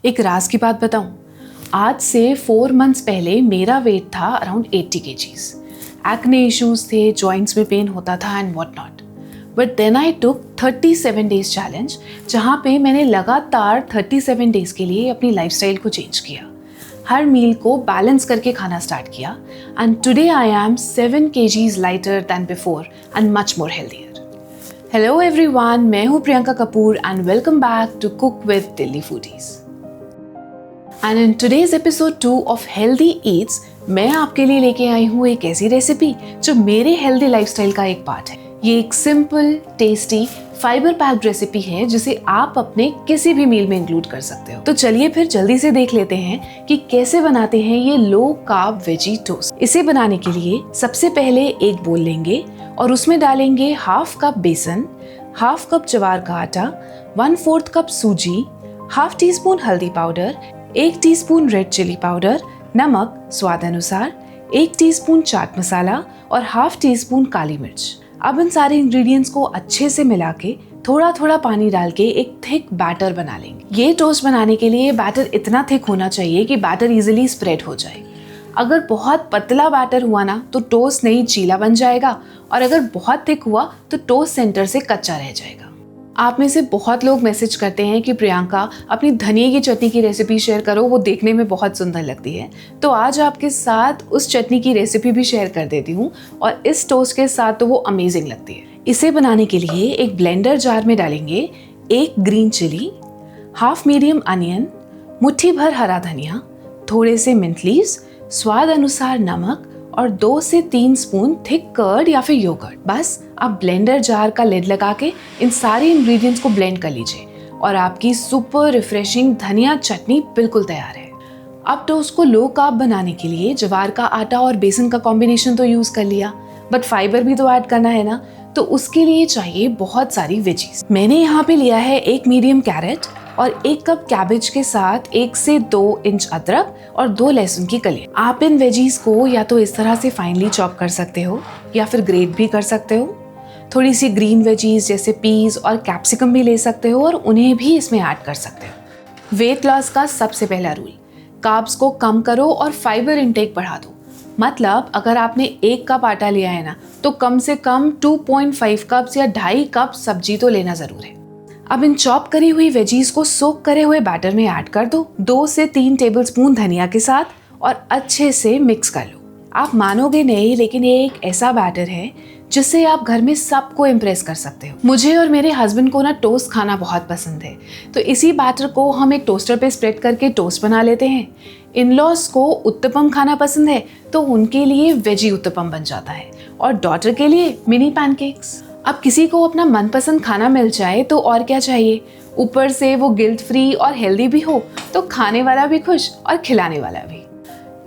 एक राज की बात बताऊं, आज से 4 मंथ्स पहले मेरा वेट था अराउंड 80 kgs। एक्ने इश्यूज थे, जॉइंट्स में पेन होता था and what not. But then I took 37 days challenge, जहाँ पे मैंने लगातार 37 डेज के लिए अपनी लाइफस्टाइल को चेंज किया, हर मील को बैलेंस करके खाना स्टार्ट किया and today I am 7 kgs lighter than before and much more healthier. Hello everyone, मैं हूँ Priyanka Kapoor and welcome back to cook with Delhi foodies. And in today's episode 2 of healthy eats मैं आपके लिए लेके आई हूँ एक ऐसी रेसिपी जो मेरे हेल्दी लाइफस्टाइल का एक पार्ट है। ये एक simple, tasty, fibre packed recipe है जिसे आप अपने किसी भी मील में इंक्लूड कर सकते हो। तो चलिए फिर जल्दी से देख लेते हैं कि कैसे बनाते हैं ये लो कार्ब वेजी टोस्ट। इसे बनाने के लिए सबसे पहले एक बोल लेंगे और उसमें डालेंगे हाफ कप बेसन, हाफ कप ज्वार का आटा, 1/4 कप सूजी, हाफ टी स्पून हल्दी powder, 1 teaspoon red chilli powder, नमक स्वाद अनुसार, 1 टीस्पून चाट मसाला और हाफ टी स्पून काली मिर्च। अब इन सारे इंग्रेडिएंट्स को अच्छे से मिला के थोड़ा थोड़ा पानी डाल के एक थिक बैटर बना लेंगे। ये टोस्ट बनाने के लिए बैटर इतना थिक होना चाहिए कि बैटर इजीली स्प्रेड हो जाए। अगर बहुत पतला बैटर हुआ ना तो टोस्ट नहीं चीला बन जाएगा, और अगर बहुत थिक हुआ तो टोस्ट सेंटर से कच्चा रह जाएगा। आप में से बहुत लोग मैसेज करते हैं कि प्रियंका अपनी धनिया की चटनी की रेसिपी शेयर करो, वो देखने में बहुत सुंदर लगती है। तो आज आपके साथ उस चटनी की रेसिपी भी शेयर कर देती हूँ, और इस टोस्ट के साथ तो वो अमेजिंग लगती है। इसे बनाने के लिए एक ब्लेंडर जार में डालेंगे 1 green chilli, half medium onion, मुट्ठी भर हरा धनिया, थोड़े से मिंट लीव्स, स्वाद अनुसार नमक और 2 से 3 स्पून थिक कर्ड या फिर योगर्ट। बस आप ब्लेंडर जार का लिड लगा के इन सारे इंग्रेडिएंट्स को ब्लेंड कर लीजिए और आपकी सुपर रिफ्रेशिंग धनिया चटनी बिल्कुल तैयार है। अब टोस्ट को लो कार्ब बनाने के लिए ज्वार का आटा और बेसन का कॉम्बिनेशन तो यूज कर लिया, बट फाइबर भी तो ऐड करना है ना, तो उसके लिए चाहिए बहुत सारी वेजीज। मैंने यहाँ पे लिया है 1 मीडियम कैरेट और 1 कप कैबेज के साथ 1 से 2 इंच अदरक और 2 लहसुन की कलियां। आप इन वेजीज को या तो इस तरह से फाइनली चॉप कर सकते हो या फिर ग्रेट भी कर सकते हो। थोड़ी सी ग्रीन वेजीज जैसे पीज और कैप्सिकम भी ले सकते हो और उन्हें भी इसमें ऐड कर सकते हो। वेट लॉस का सबसे पहला रूल, कार्ब्स को कम करो और फाइबर इंटेक बढ़ा दो। मतलब अगर आपने 1 कप आटा लिया है ना, तो कम से कम 2.5 कप्स या 2.5 कप सब्जी तो लेना जरूर है। अब इन चॉप करी हुई वेजीज को सोक करे हुए बैटर में ऐड कर दो 2 से 3 टेबलस्पून धनिया के साथ और अच्छे से मिक्स कर लो। आप मानोगे नहीं, लेकिन ये एक ऐसा बैटर है जिससे आप घर में सबको इम्प्रेस कर सकते हो। मुझे और मेरे हस्बैंड को ना टोस्ट खाना बहुत पसंद है, तो इसी बैटर को हम एक टोस्टर पे स्प्रेड करके टोस्ट बना लेते हैं। इन-लॉज को उत्तपम खाना पसंद है तो उनके लिए वेजी उत्तपम बन जाता है, और डॉटर के लिए मिनी पैनकेक्स। अब किसी को अपना मनपसंद खाना मिल जाए तो और क्या चाहिए। ऊपर से वो गिल्ट फ्री और हेल्दी भी हो तो खाने वाला भी खुश और खिलाने वाला भी।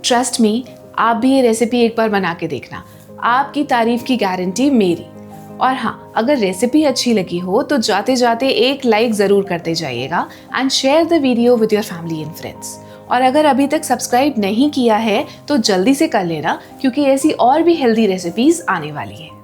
ट्रस्ट मी, आप भी ये रेसिपी एक बार बना के देखना, आपकी तारीफ की गारंटी मेरी। और हाँ, अगर रेसिपी अच्छी लगी हो तो जाते जाते एक लाइक ज़रूर करते जाइएगा and share the video with your family and friends. और अगर अभी तक सब्सक्राइब नहीं किया है तो जल्दी से कर लेना, क्योंकि ऐसी और भी हेल्दी रेसिपीज़ आने वाली है।